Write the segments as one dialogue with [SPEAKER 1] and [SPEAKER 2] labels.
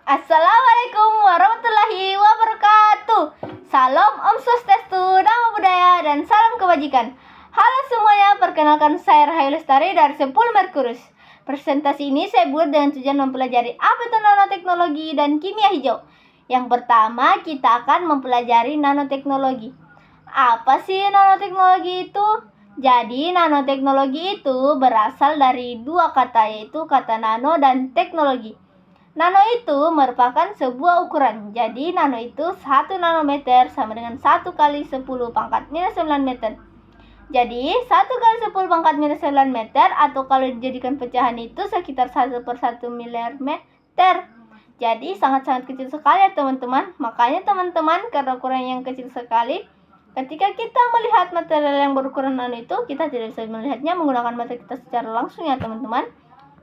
[SPEAKER 1] Assalamualaikum warahmatullahi wabarakatuh. Salam Om Swastiastu, Namo Buddhaya, dan salam kebajikan. Halo semuanya, perkenalkan saya Rahayu Lestari dari 10 Merkurius. Presentasi ini saya buat dengan tujuan mempelajari apa itu nanoteknologi dan kimia hijau. Yang pertama, kita akan mempelajari nanoteknologi. Apa sih nanoteknologi itu? Jadi, nanoteknologi itu berasal dari dua kata, yaitu kata nano dan teknologi. Nano itu merupakan sebuah ukuran. Jadi nano itu 1 nanometer sama dengan 1 kali 10 pangkat minus 9 meter. Jadi 1 kali 10 pangkat minus 9 meter, atau kalau dijadikan pecahan itu sekitar 1/1 milimeter. Jadi sangat-sangat kecil sekali ya teman-teman. Makanya teman-teman, karena ukuran yang kecil sekali, ketika kita melihat material yang berukuran nano itu, kita tidak bisa melihatnya menggunakan mata kita secara langsung ya teman-teman.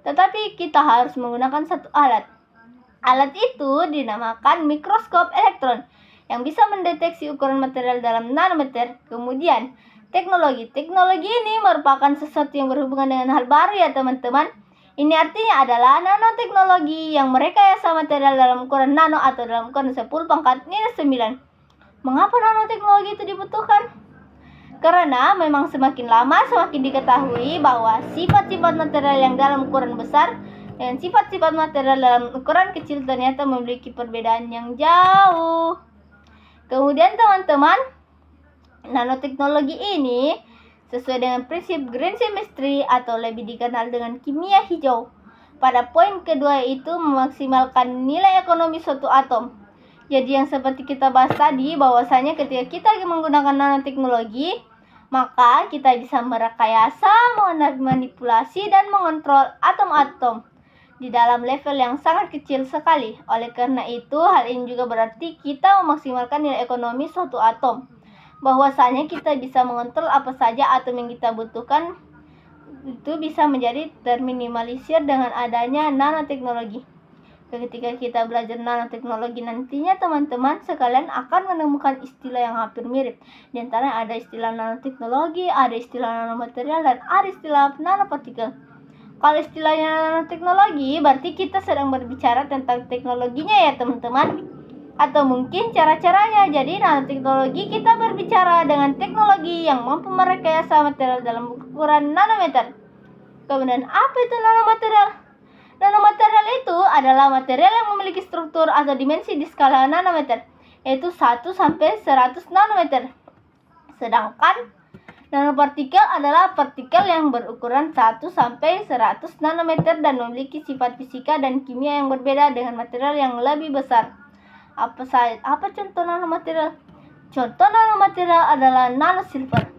[SPEAKER 1] Tetapi kita harus menggunakan satu alat. Alat itu dinamakan mikroskop elektron yang bisa mendeteksi ukuran material dalam nanometer. Kemudian, teknologi ini merupakan sesuatu yang berhubungan dengan hal baru ya teman-teman. Ini artinya adalah nanoteknologi yang merekayasa material dalam ukuran nano atau dalam ukuran 10 pangkat minus 9. Mengapa nanoteknologi itu dibutuhkan? Karena memang semakin lama semakin diketahui bahwa sifat-sifat material yang dalam ukuran besar dan sifat-sifat material dalam ukuran kecil ternyata memiliki perbedaan yang jauh. Kemudian teman-teman, nanoteknologi ini sesuai dengan prinsip green chemistry atau lebih dikenal dengan kimia hijau. Pada poin kedua itu memaksimalkan nilai ekonomi suatu atom. Jadi yang seperti kita bahas tadi, bahwasanya ketika kita menggunakan nanoteknologi, maka kita bisa merekayasa, memanipulasi, dan mengontrol atom-atom di dalam level yang sangat kecil sekali. Oleh karena itu, hal ini juga berarti kita memaksimalkan nilai ekonomi suatu atom. Bahwasanya kita bisa mengontrol apa saja atom yang kita butuhkan, itu bisa menjadi terminimalisir dengan adanya nanoteknologi. Ketika kita belajar nanoteknologi nantinya teman-teman sekalian akan menemukan istilah yang hampir mirip. Di antaranya ada istilah nanoteknologi, ada istilah nanomaterial, dan ada istilah nanopartikel. Kalau istilahnya nanoteknologi berarti kita sedang berbicara tentang teknologinya ya teman-teman, atau mungkin cara-caranya. Jadi nanoteknologi kita berbicara dengan teknologi yang mampu merekayasa material dalam ukuran nanometer. Kemudian apa itu nanomaterial? Nanomaterial itu adalah material yang memiliki struktur atau dimensi di skala nanometer, yaitu 1 sampai 100 nanometer. Sedangkan nanopartikel adalah partikel yang berukuran 1 sampai 100 nanometer dan memiliki sifat fisika dan kimia yang berbeda dengan material yang lebih besar. Apa contoh nanomaterial? Contoh nanomaterial adalah nanosilver.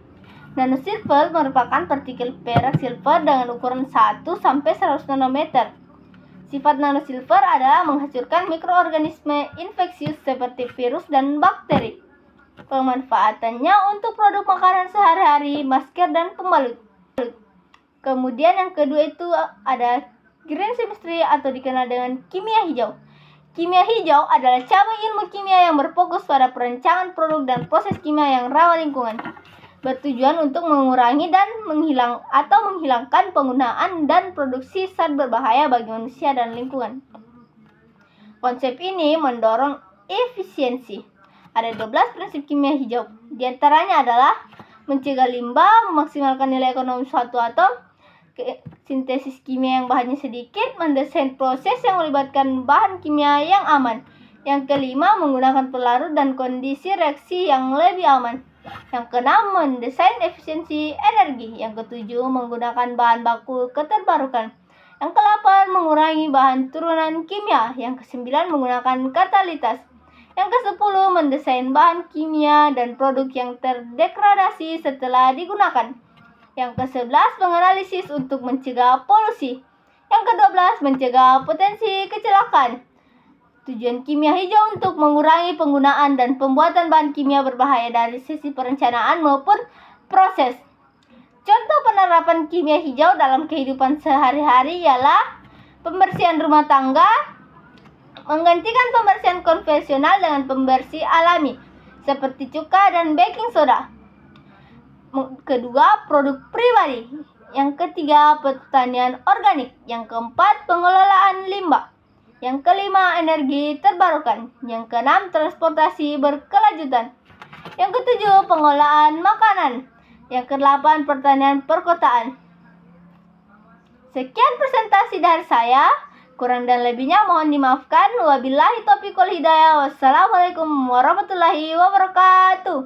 [SPEAKER 1] Nanosilver merupakan partikel perak silver dengan ukuran 1 sampai 100 nanometer. Sifat nanosilver adalah menghancurkan mikroorganisme infeksius seperti virus dan bakteri. Pemanfaatannya untuk produk makanan sehari-hari, masker, dan pembalut. Kemudian yang kedua itu ada green chemistry atau dikenal dengan kimia hijau. Kimia hijau adalah cabang ilmu kimia yang berfokus pada perancangan produk dan proses kimia yang ramah lingkungan, bertujuan untuk mengurangi dan menghilangkan penggunaan dan produksi zat berbahaya bagi manusia dan lingkungan. Konsep ini mendorong efisiensi. Ada 12 prinsip kimia hijau. Di antaranya adalah mencegah limbah, memaksimalkan nilai ekonomi suatu atom, sintesis kimia yang bahannya sedikit, mendesain proses yang melibatkan bahan kimia yang aman. Yang kelima, menggunakan pelarut dan kondisi reaksi yang lebih aman. Yang keenam, mendesain efisiensi energi. Yang ketujuh, menggunakan bahan baku keterbarukan. Yang ke-8, mengurangi bahan turunan kimia. Yang ke-9, menggunakan katalitas. Yang ke-10, mendesain bahan kimia dan produk yang terdegradasi setelah digunakan. Yang ke-11, menganalisis untuk mencegah polusi. Yang ke-12, mencegah potensi kecelakaan. Tujuan kimia hijau untuk mengurangi penggunaan dan pembuatan bahan kimia berbahaya dari sisi perencanaan maupun proses. Contoh penerapan kimia hijau dalam kehidupan sehari-hari ialah pembersihan rumah tangga, menggantikan pembersihan konvensional dengan pembersih alami seperti cuka dan baking soda. Kedua, produk pribadi. Yang ketiga, pertanian organik. Yang keempat, pengelolaan limbah. Yang kelima, energi terbarukan. Yang keenam, transportasi berkelanjutan. Yang ketujuh, pengolahan makanan. Yang kedelapan, pertanian perkotaan. Sekian presentasi dari saya. Kurang dan lebihnya mohon dimaafkan. Wabillahi taufiq wal hidayah. Wassalamualaikum warahmatullahi wabarakatuh.